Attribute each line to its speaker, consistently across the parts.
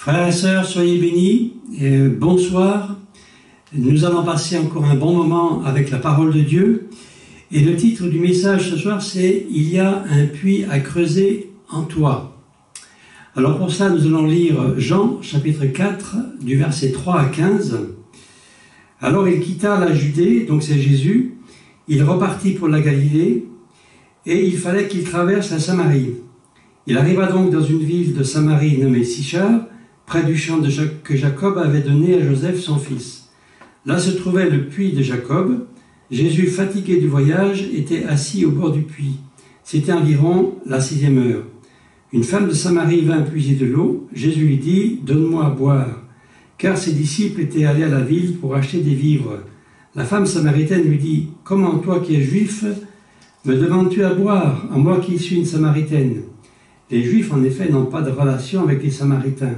Speaker 1: Frères et sœurs, soyez bénis, et bonsoir. Nous allons passer encore un bon moment avec la parole de Dieu. Et le titre du message ce soir, c'est « Il y a un puits à creuser en toi ». Alors pour ça, nous allons lire Jean, chapitre 4, du verset 3 à 15. « Alors il quitta la Judée, donc c'est Jésus, il repartit pour la Galilée, et il fallait qu'il traverse la Samarie. Il arriva donc dans une ville de Samarie nommée Sichar, près du champ que Jacob avait donné à Joseph son fils. Là se trouvait le puits de Jacob. Jésus, fatigué du voyage, était assis au bord du puits. C'était environ la 6e heure. Une femme de Samarie vint puiser de l'eau. Jésus lui dit « Donne-moi à boire », car ses disciples étaient allés à la ville pour acheter des vivres. La femme samaritaine lui dit « Comment toi qui es juif, me demandes-tu à boire, à moi qui suis une samaritaine ?» Les Juifs, en effet, n'ont pas de relation avec les Samaritains.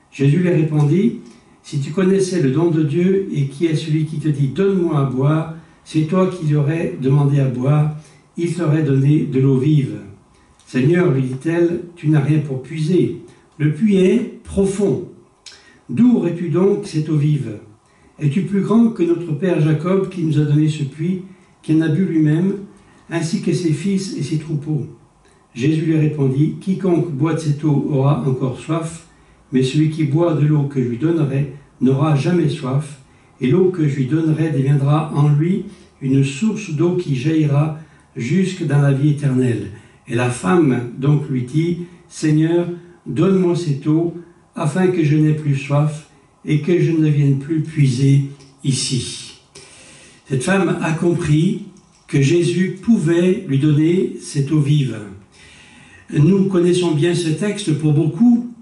Speaker 1: Jésus lui répondit, « Si tu connaissais le don de Dieu et qui est celui qui te dit « Donne-moi à boire », c'est toi qui lui aurais demandé à boire, il t'aurait donné de l'eau vive. »« Seigneur, lui dit-elle, tu n'as rien pour puiser. Le puits est profond. D'où aurais-tu donc cette eau vive? Es-tu plus grand que notre père Jacob qui nous a donné ce puits, qui en a bu lui-même, ainsi que ses fils et ses troupeaux ?» Jésus lui répondit, « Quiconque boit de cette eau aura encore soif, mais celui qui boit de l'eau que je lui donnerai n'aura jamais soif, et l'eau que je lui donnerai deviendra en lui une source d'eau qui jaillira jusque dans la vie éternelle. » Et la femme donc lui dit, « Seigneur, donne-moi cette eau, afin que je n'ai plus soif, et que je ne vienne plus puiser ici. » Cette femme a compris que Jésus pouvait lui donner cette eau vive. Nous connaissons bien ce texte pour beaucoup,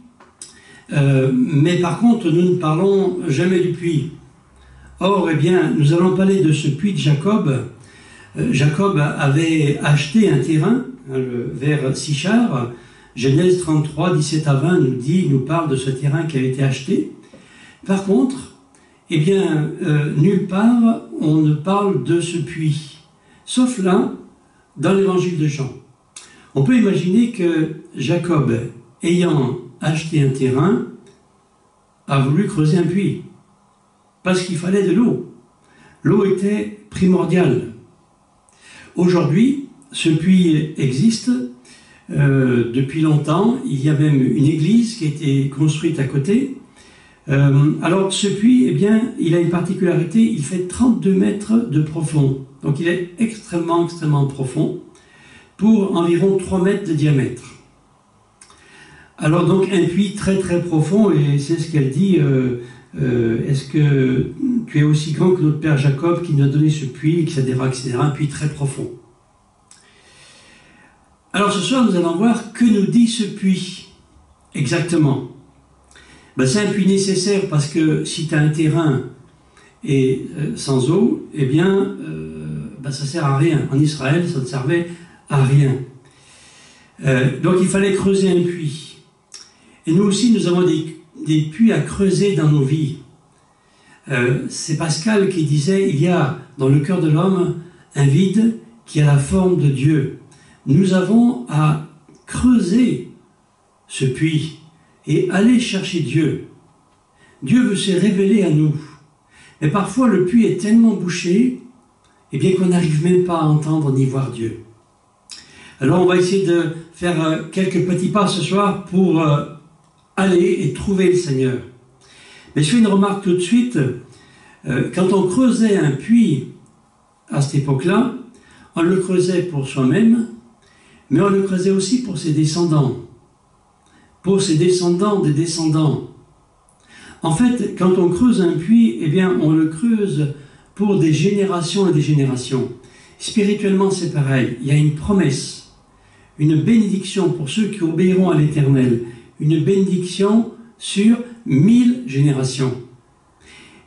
Speaker 1: mais par contre, nous ne parlons jamais du puits. Or, eh bien, nous allons parler de ce puits de Jacob. Jacob avait acheté un terrain vers Sichar. Genèse 33, 17 à 20 nous parle de ce terrain qui avait été acheté. Par contre, eh bien, nulle part on ne parle de ce puits, sauf là, dans l'évangile de Jean. On peut imaginer que Jacob, ayant acheté un terrain, a voulu creuser un puits, parce qu'il fallait de l'eau. L'eau était primordiale. Aujourd'hui, ce puits existe depuis longtemps. Il y a même une église qui a été construite à côté. Alors ce puits, eh bien, il a une particularité, il fait 32 mètres de profond. Donc il est extrêmement profond, pour environ 3 mètres de diamètre. Alors donc un puits très profond, et c'est ce qu'elle dit, est-ce que tu es aussi grand que notre père Jacob qui nous a donné ce puits, etc., un puits très profond. Alors ce soir nous allons voir que nous dit ce puits exactement. Ben, c'est un puits nécessaire parce que si tu as un terrain et sans eau, eh bien ben, ça ne sert à rien. En Israël, ça ne servait à rien. Donc il fallait creuser un puits. Et nous aussi, nous avons des puits à creuser dans nos vies. C'est Pascal qui disait, il y a dans le cœur de l'homme un vide qui a la forme de Dieu. Nous avons à creuser ce puits et aller chercher Dieu. Dieu veut se révéler à nous. Mais parfois, le puits est tellement bouché, eh bien qu'on n'arrive même pas à entendre ni voir Dieu. Alors on va essayer de faire quelques petits pas ce soir pour aller et trouver le Seigneur. Mais je fais une remarque tout de suite. Quand on creusait un puits à cette époque-là, on le creusait pour soi-même, mais on le creusait aussi pour ses descendants. Pour ses descendants des descendants. En fait, quand on creuse un puits, eh bien on le creuse pour des générations et des générations. Spirituellement, c'est pareil. Il y a une promesse. Une bénédiction pour ceux qui obéiront à l'Éternel, une bénédiction sur 1000 générations.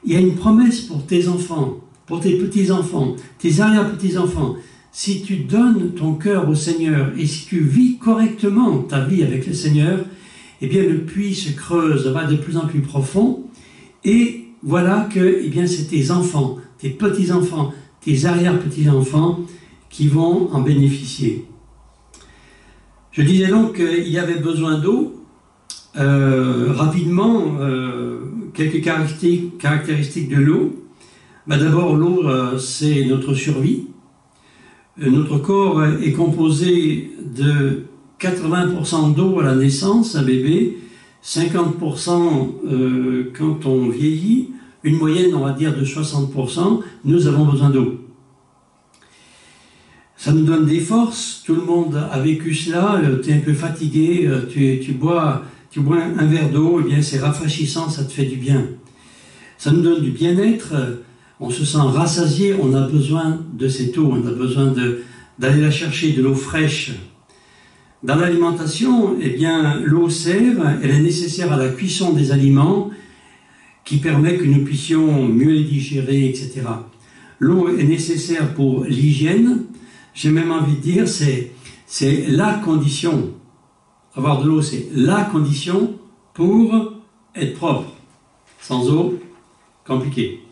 Speaker 1: Il y a une promesse pour tes enfants, pour tes petits-enfants, tes arrière-petits-enfants. Si tu donnes ton cœur au Seigneur et si tu vis correctement ta vie avec le Seigneur, eh bien le puits se creuse, va de plus en plus profond, et voilà que eh bien, c'est tes enfants, tes petits-enfants, tes arrière-petits-enfants qui vont en bénéficier. Je disais donc qu'il y avait besoin d'eau rapidement, quelques caractéristiques de l'eau. D'abord, l'eau, c'est notre survie. Notre corps est composé de 80% d'eau à la naissance, un bébé, 50% quand on vieillit, une moyenne, on va dire, de 60%, nous avons besoin d'eau. Ça nous donne des forces, tout le monde a vécu cela, tu es un peu fatigué, tu bois un verre d'eau, eh bien c'est rafraîchissant, ça te fait du bien. Ça nous donne du bien-être, on se sent rassasié, on a besoin de cette eau, on a besoin d'aller la chercher, de l'eau fraîche. Dans l'alimentation, eh bien l'eau sert, elle est nécessaire à la cuisson des aliments, qui permet que nous puissions mieux les digérer, etc. L'eau est nécessaire pour l'hygiène. J'ai même envie de dire, c'est la condition. Avoir de l'eau, c'est la condition pour être propre. Sans eau, compliqué.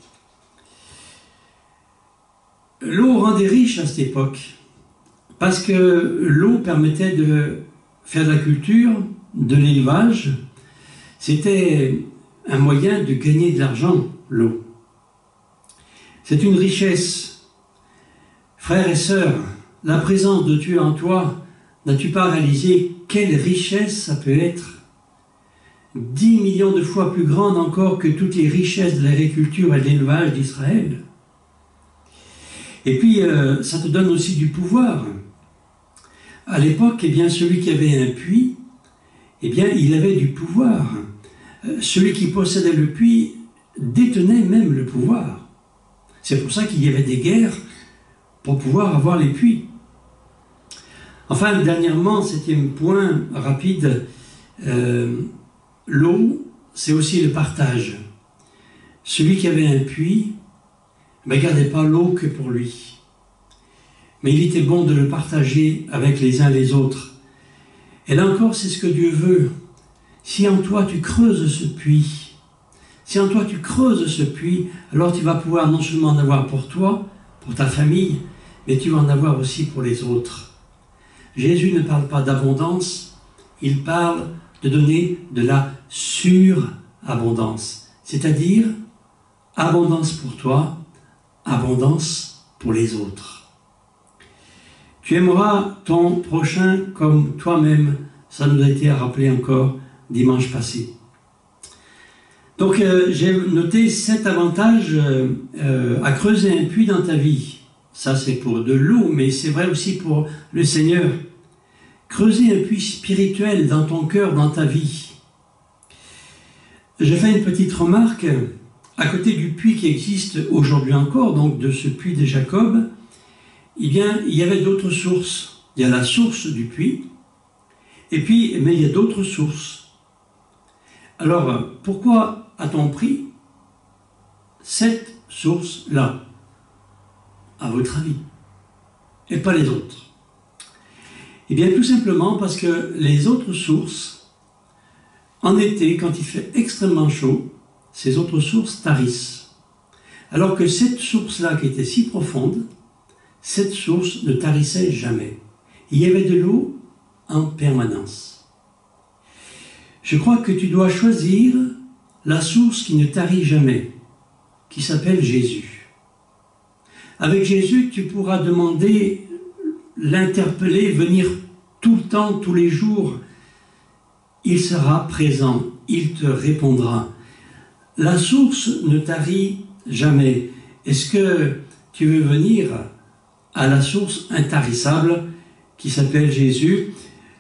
Speaker 1: L'eau rendait riche à cette époque, parce que l'eau permettait de faire de la culture, de l'élevage. C'était un moyen de gagner de l'argent, l'eau. C'est une richesse. Frères et sœurs, la présence de Dieu en toi, n'as-tu pas réalisé quelle richesse ça peut être? 10 millions de fois plus grande encore que toutes les richesses de l'agriculture et de l'élevage d'Israël. Et puis, ça te donne aussi du pouvoir. À l'époque, eh bien, celui qui avait un puits, eh bien, il avait du pouvoir. Celui qui possédait le puits détenait même le pouvoir. C'est pour ça qu'il y avait des guerres pour pouvoir avoir les puits. Enfin, dernièrement, 7e point rapide, l'eau, c'est aussi le partage. Celui qui avait un puits ne gardait pas l'eau que pour lui. Mais il était bon de le partager avec les uns les autres. Et là encore, c'est ce que Dieu veut. Si en toi tu creuses ce puits, alors tu vas pouvoir non seulement en avoir pour toi, pour ta famille, mais tu vas en avoir aussi pour les autres. Jésus ne parle pas d'abondance, il parle de donner de la surabondance, c'est-à-dire abondance pour toi, abondance pour les autres. Tu aimeras ton prochain comme toi-même, ça nous a été rappelé encore dimanche passé. Donc j'ai noté 7 avantages à creuser un puits dans ta vie. Ça c'est pour de l'eau, mais c'est vrai aussi pour le Seigneur. Creuser un puits spirituel dans ton cœur, dans ta vie. J'ai fait une petite remarque. À côté du puits qui existe aujourd'hui encore, donc de ce puits de Jacob, eh bien, il y avait d'autres sources. Il y a la source du puits, et puis, mais il y a d'autres sources. Alors, pourquoi a-t-on pris cette source-là, à votre avis, et pas les autres? Eh bien, tout simplement parce que les autres sources, en été, quand il fait extrêmement chaud, ces autres sources tarissent. Alors que cette source-là, qui était si profonde, cette source ne tarissait jamais. Il y avait de l'eau en permanence. Je crois que tu dois choisir la source qui ne tarit jamais, qui s'appelle Jésus. Avec Jésus, tu pourras demander, l'interpeller, venir tout le temps, tous les jours. Il sera présent, il te répondra. La source ne tarit jamais. Est-ce que tu veux venir à la source intarissable qui s'appelle Jésus?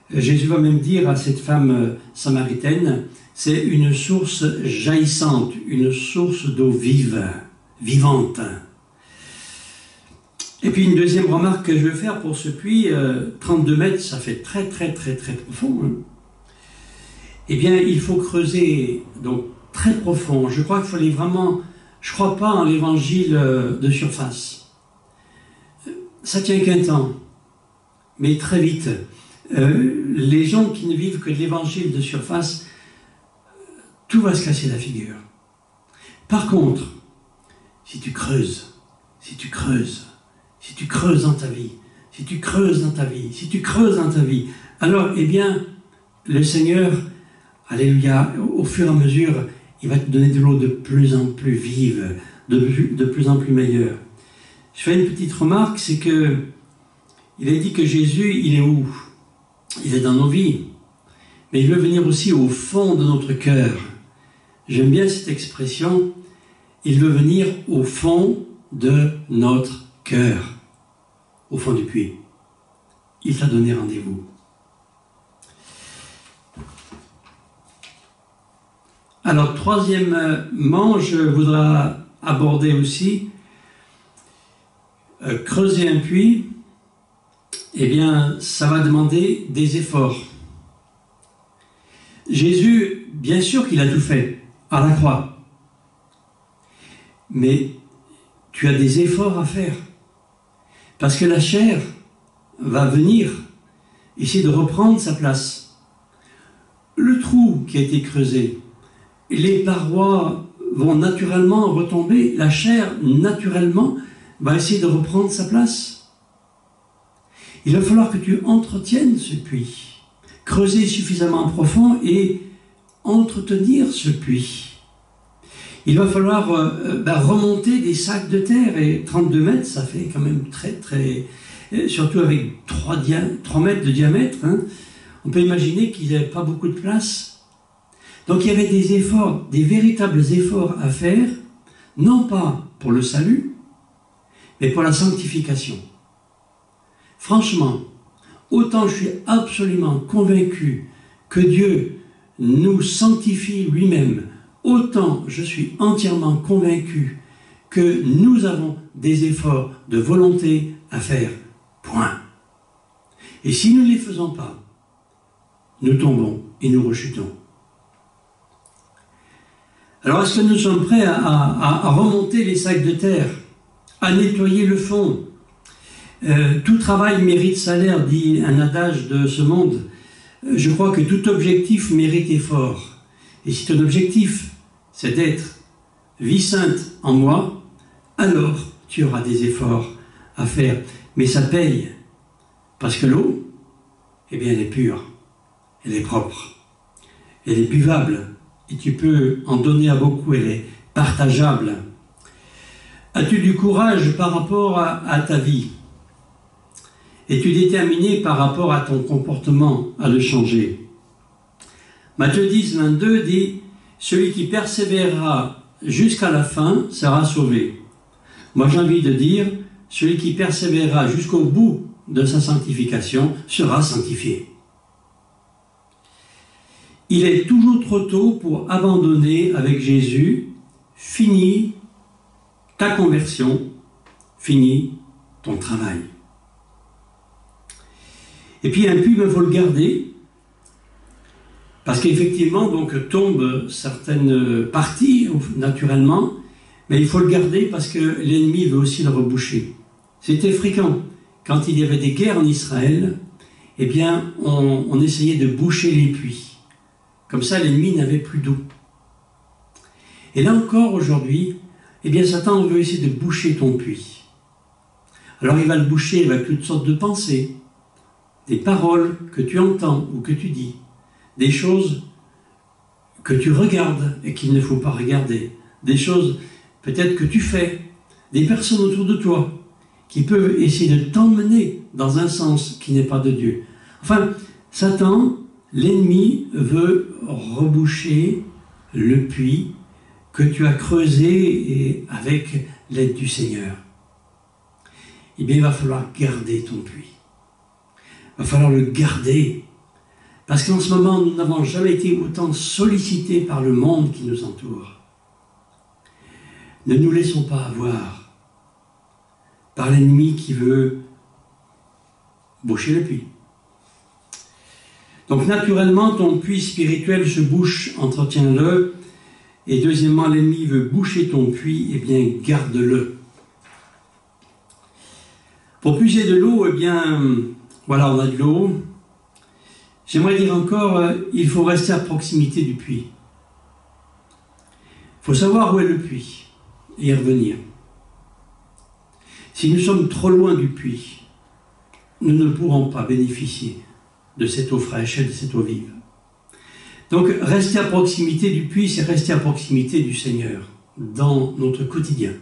Speaker 1: Jésus va même dire à cette femme samaritaine, c'est une source jaillissante, une source d'eau vive, vivante. Et puis une deuxième remarque que je veux faire pour ce puits, 32 mètres, ça fait très profond. Hein. Eh bien, il faut creuser donc très profond. Je crois qu'il fallait vraiment... Je ne crois pas en l'évangile de surface. Ça tient qu'un temps, mais très vite. Les gens qui ne vivent que de l'évangile de surface, tout va se casser la figure. Par contre, si tu creuses dans ta vie, alors, eh bien, le Seigneur alléluia, au fur et à mesure, il va te donner de l'eau de plus en plus vive, de plus en plus meilleure. Je fais une petite remarque, c'est que il est dit que Jésus, il est où? Il est dans nos vies, mais il veut venir aussi au fond de notre cœur. J'aime bien cette expression, il veut venir au fond de notre cœur, au fond du puits. Il t'a donné rendez-vous. Alors, troisièmement, je voudrais aborder aussi creuser un puits. Eh bien, ça va demander des efforts. Jésus, bien sûr qu'il a tout fait à la croix, mais tu as des efforts à faire, parce que la chair va venir essayer de reprendre sa place. Le trou qui a été creusé, les parois vont naturellement retomber, la chair naturellement va essayer de reprendre sa place. Il va falloir que tu entretiennes ce puits, creuser suffisamment profond et entretenir ce puits. Il va falloir remonter des sacs de terre, et 32 mètres, ça fait quand même très, surtout avec 3 mètres de diamètre, hein, on peut imaginer qu'il n'y avait pas beaucoup de place. Donc il y avait des efforts, des véritables efforts à faire, non pas pour le salut, mais pour la sanctification. Franchement, autant je suis absolument convaincu que Dieu nous sanctifie lui-même, autant je suis entièrement convaincu que nous avons des efforts de volonté à faire. Point. Et si nous ne les faisons pas, nous tombons et nous rechutons. Alors, est-ce que nous sommes prêts à remonter les sacs de terre, à nettoyer le fond? Tout travail mérite salaire, dit un adage de ce monde. Je crois que tout objectif mérite effort. Et si ton objectif, c'est d'être vie sainte en moi, alors tu auras des efforts à faire. Mais ça paye. Parce que l'eau, eh bien, elle est pure. Elle est propre. Elle est buvable. Et tu peux en donner à beaucoup. Elle est partageable. As-tu du courage par rapport à ta vie? Es-tu déterminé par rapport à ton comportement à le changer? Matthieu 10, 22 dit « Celui qui persévérera jusqu'à la fin sera sauvé. » Moi j'ai envie de dire « Celui qui persévérera jusqu'au bout de sa sanctification sera sanctifié. » Il est toujours trop tôt pour abandonner avec Jésus. Fini ta conversion, fini ton travail. Et puis un puits, il faut le garder, parce qu'effectivement, donc, tombent certaines parties, naturellement, mais il faut le garder parce que l'ennemi veut aussi le reboucher. C'était fréquent. Quand il y avait des guerres en Israël, eh bien, on essayait de boucher les puits. Comme ça, l'ennemi n'avait plus d'eau. Et là encore, aujourd'hui, eh bien, Satan veut essayer de boucher ton puits. Alors, il va le boucher avec toutes sortes de pensées, des paroles que tu entends ou que tu dis, des choses que tu regardes et qu'il ne faut pas regarder, des choses peut-être que tu fais, des personnes autour de toi qui peuvent essayer de t'emmener dans un sens qui n'est pas de Dieu. Enfin, Satan, l'ennemi, veut reboucher le puits que tu as creusé et avec l'aide du Seigneur. Eh bien, il va falloir garder ton puits. Il va falloir le garder. Parce qu'en ce moment, nous n'avons jamais été autant sollicités par le monde qui nous entoure. Ne nous laissons pas avoir par l'ennemi qui veut boucher le puits. Donc naturellement, ton puits spirituel se bouche, entretiens-le. Et deuxièmement, l'ennemi veut boucher ton puits, eh bien garde-le. Pour puiser de l'eau, eh bien, voilà, on a de l'eau. J'aimerais dire encore, il faut rester à proximité du puits. Il faut savoir où est le puits et y revenir. Si nous sommes trop loin du puits, nous ne pourrons pas bénéficier de cette eau fraîche et de cette eau vive. Donc, rester à proximité du puits, c'est rester à proximité du Seigneur dans notre quotidien.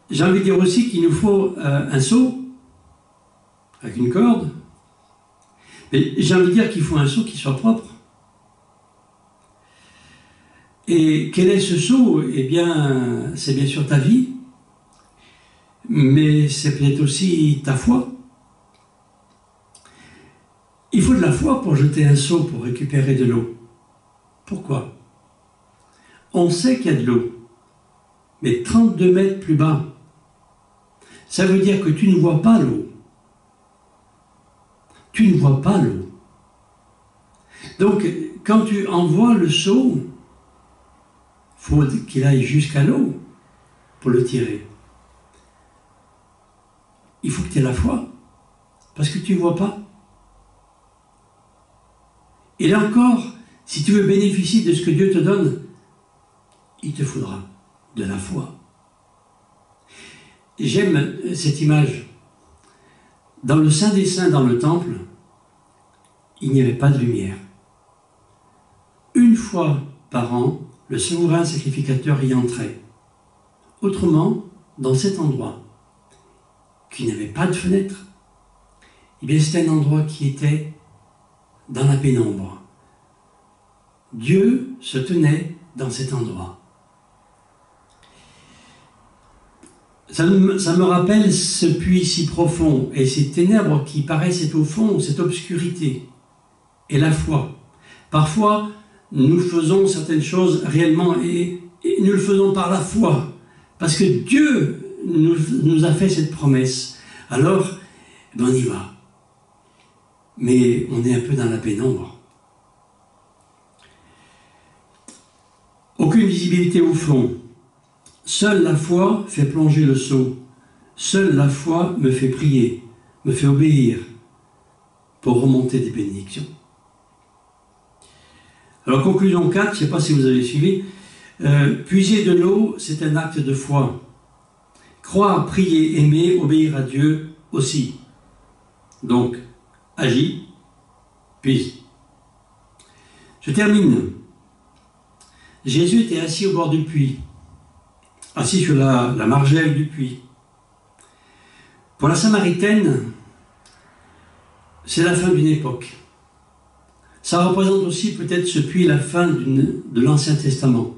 Speaker 1: J'ai envie de dire aussi qu'il nous faut un seau avec une corde. Mais j'ai envie de dire qu'il faut un seau qui soit propre. Et quel est ce seau? Eh bien, c'est bien sûr ta vie, mais c'est peut-être aussi ta foi. Il faut de la foi pour jeter un seau, pour récupérer de l'eau. Pourquoi? On sait qu'il y a de l'eau, mais 32 mètres plus bas. Ça veut dire que tu ne vois pas l'eau. Tu ne vois pas l'eau. Donc, quand tu envoies le seau, il faut qu'il aille jusqu'à l'eau pour le tirer. Il faut que tu aies la foi, parce que tu ne vois pas. Et là encore, si tu veux bénéficier de ce que Dieu te donne, il te faudra de la foi. J'aime cette image. Dans le Saint des Saints, dans le temple, il n'y avait pas de lumière. Une fois par an, le souverain sacrificateur y entrait. Autrement, dans cet endroit, qui n'avait pas de fenêtre, eh bien c'était un endroit qui était dans la pénombre. Dieu se tenait dans cet endroit. Ça me rappelle ce puits si profond et ces ténèbres qui paraissent au fond, cette obscurité et la foi. Parfois, nous faisons certaines choses réellement et nous le faisons par la foi, parce que Dieu nous a fait cette promesse. Alors, on y va. Mais on est un peu dans la pénombre. Aucune visibilité au fond. Seule la foi fait plonger le seau. Seule la foi me fait prier, me fait obéir pour remonter des bénédictions. Alors, conclusion 4, je ne sais pas si vous avez suivi. Puiser de l'eau, c'est un acte de foi. Croire, prier, aimer, obéir à Dieu aussi. Donc, agis, puise. Je termine. Jésus était assis au bord du puits, assis sur la margelle du puits. Pour la Samaritaine, c'est la fin d'une époque. Ça représente aussi peut-être ce puits la fin de l'Ancien Testament.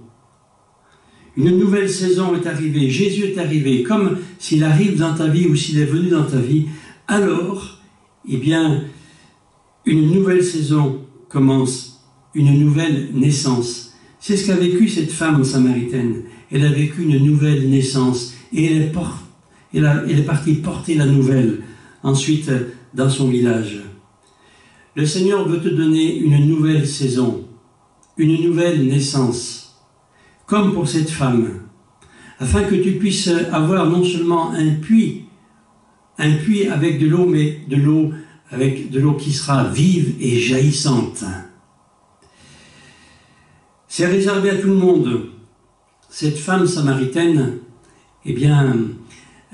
Speaker 1: Une nouvelle saison est arrivée, Jésus est arrivé, comme s'il arrive dans ta vie ou s'il est venu dans ta vie, alors, eh bien, une nouvelle saison commence, une nouvelle naissance. C'est ce qu'a vécu cette femme samaritaine. Elle a vécu une nouvelle naissance et elle est partie porter la nouvelle ensuite dans son village. Le Seigneur veut te donner une nouvelle saison, une nouvelle naissance, comme pour cette femme, afin que tu puisses avoir non seulement un puits avec de l'eau, mais avec de l'eau qui sera vive et jaillissante. C'est réservé à tout le monde. Cette femme samaritaine, eh bien,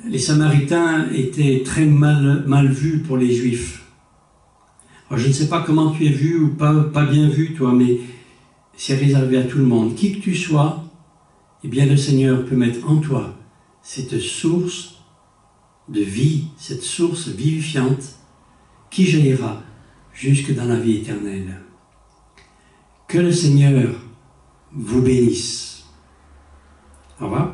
Speaker 1: les Samaritains étaient très mal vus pour les Juifs. Alors, je ne sais pas comment tu es vu ou pas bien vu, toi, mais c'est réservé à tout le monde. Qui que tu sois, eh bien, le Seigneur peut mettre en toi cette source de vie, cette source vivifiante qui jaillira jusque dans la vie éternelle. Que le Seigneur vous bénisse. Au revoir.